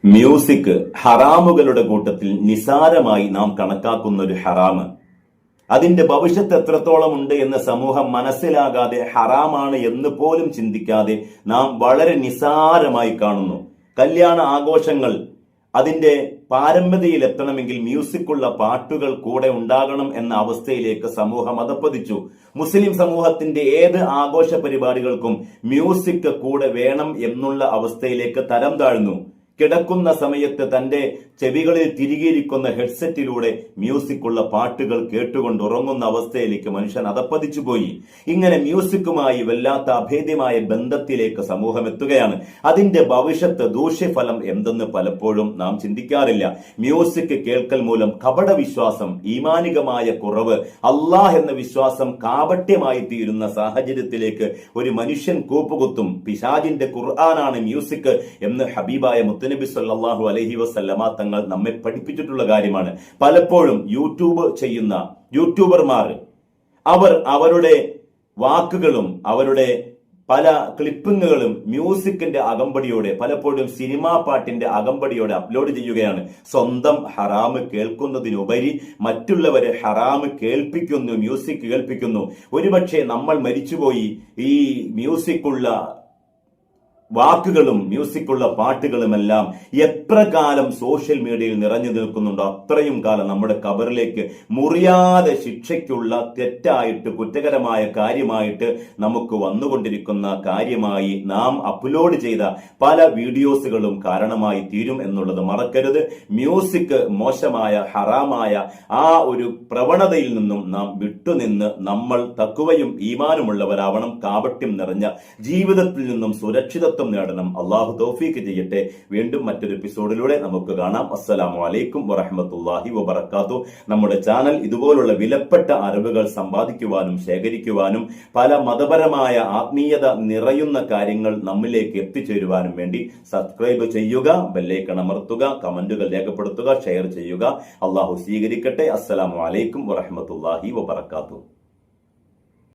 Music ഹറാമുകളുടെ കൂട്ടത്തിൽ നിസാരമായി നാം കണക്കാക്കുന്ന ഒരു ഹറാമ്. അതിന്റെ ഭവിഷ്യത്ത് എത്രത്തോളം ഉണ്ട് എന്ന് സമൂഹം മനസ്സിലാകാതെ ഹറാമാണ് എന്ന് പോലും ചിന്തിക്കാതെ നാം വളരെ നിസാരമായി കാണുന്നു. കല്യാണ ആഘോഷങ്ങൾ അതിന്റെ പാരമ്പര്യയിൽ എത്തണമെങ്കിൽ മ്യൂസിക്കുള്ള പാട്ടുകൾ കൂടെ ഉണ്ടാകണം എന്ന അവസ്ഥയിലേക്ക് സമൂഹം അധപ്പതിച്ചു. മുസ്ലിം സമൂഹത്തിന്റെ ഏത് ആഘോഷ പരിപാടികൾക്കും മ്യൂസിക് കൂടെ വേണം എന്നുള്ള അവസ്ഥയിലേക്ക് തരം താഴ്ന്നു. കിടക്കുന്ന സമയത്ത് തന്റെ ചെവികളിൽ തിരികെയിരിക്കുന്ന ഹെഡ്സെറ്റിലൂടെ മ്യൂസിക്കുള്ള പാട്ടുകൾ കേട്ടുകൊണ്ട് ഉറങ്ങുന്ന അവസ്ഥയിലേക്ക് മനുഷ്യൻ അധപ്പതിച്ചു പോയി. ഇങ്ങനെ മ്യൂസിക്കുമായി വല്ലാത്ത അഭേദ്യമായ ബന്ധത്തിലേക്ക് സമൂഹം എത്തുകയാണ്. അതിന്റെ ഭവിഷ്യത്ത് ദൂഷ്യഫലം എന്തെന്ന് പലപ്പോഴും നാം ചിന്തിക്കാറില്ല. മ്യൂസിക് കേൾക്കൽ മൂലം കപട വിശ്വാസം, ഈമാനികമായ കുറവ്, അള്ളാഹ് എന്ന വിശ്വാസം കാപട്യമായി തീരുന്ന സാഹചര്യത്തിലേക്ക് ഒരു മനുഷ്യൻ കൂപ്പുകുത്തും. പിശാചിന്റെ ഖുർആനാണ് മ്യൂസിക് എന്ന് ഹബീബായ നബി സല്ലല്ലാഹു അലൈഹി വസല്ലമ തങ്ങൾ നമ്മെ പഠിപ്പിച്ചിട്ടുള്ള കാര്യമാണ്. പലപ്പോഴും യൂട്യൂബ് ചെയ്യുന്ന യൂട്യൂബർമാർ അവരുടെ വാക്കുകളും അവരുടെ പല ക്ലിപ്പിങ്ങുകളും മ്യൂസിക്കിന്റെ അകമ്പടിയോടെ, പലപ്പോഴും സിനിമാ പാട്ടിന്റെ അകമ്പടിയോടെ അപ്ലോഡ് ചെയ്യുകയാണ്. സ്വന്തം ഹറാമ് കേൾക്കുന്നതിനുപരി മറ്റുള്ളവരെ ഹറാമ് കേൾപ്പിക്കുന്നു, മ്യൂസിക് കേൾപ്പിക്കുന്നു. ഒരുപക്ഷെ നമ്മൾ മരിച്ചുപോയി ഈ മ്യൂസിക്കുള്ള വാക്കുകളും മ്യൂസിക്കുള്ള പാട്ടുകളുമെല്ലാം എത്ര കാലം സോഷ്യൽ മീഡിയയിൽ നിറഞ്ഞു നിൽക്കുന്നുണ്ടോ അത്രയും കാലം നമ്മുടെ ഖബറിലേക്ക് മുറിയാതെ ശിക്ഷയ്ക്കുള്ള തെറ്റായിട്ട് കുറ്റകരമായ കാര്യമായിട്ട് നമുക്ക് വന്നുകൊണ്ടിരിക്കുന്ന കാര്യമായി നാം അപ്ലോഡ് ചെയ്ത പല വീഡിയോസുകളും കാരണമായി തീരും എന്നുള്ളത് മറക്കരുത്. മ്യൂസിക് മോശമായ ഹറാമായ ആ ഒരു പ്രവണതയിൽ നിന്നും നാം വിട്ടുനിന്ന് നമ്മൾ തഖ്വയും ഈമാനുമുള്ളവരാവണം. കാപട്യം നിറഞ്ഞ ജീവിതത്തിൽ നിന്നും സുരക്ഷിതത്വം നേടണം. അള്ളാഹു തൗഫീഖ് ചെയ്യട്ടെ. വീണ്ടും മറ്റൊരു എപ്പിസോഡിലൂടെ നമുക്ക് കാണാം. അസ്സലാമു അലൈക്കും വറഹ്മത്തുള്ളാഹി വബറകാതുഹു. നമ്മുടെ ചാനൽ ഇതുപോലുള്ള വിലപ്പെട്ട അറിവുകൾ സമ്പാദിക്കുവാനും ശേഖരിക്കുവാനും പല മതപരമായ ആത്മീയത നിറയുന്ന കാര്യങ്ങൾ നമ്മിലേക്ക് എത്തിച്ചേരുവാനും വേണ്ടി സബ്സ്ക്രൈബ് ചെയ്യുക, ബെല്ലൈക്കൺ അമർത്തുക, കമന്റുകൾ രേഖപ്പെടുത്തുക, ഷെയർ ചെയ്യുക. അള്ളാഹു സ്വീകരിക്കട്ടെ. അസ്സലാമു അലൈക്കും വറഹ്മത്തുള്ളാഹി വബറകാതുഹു.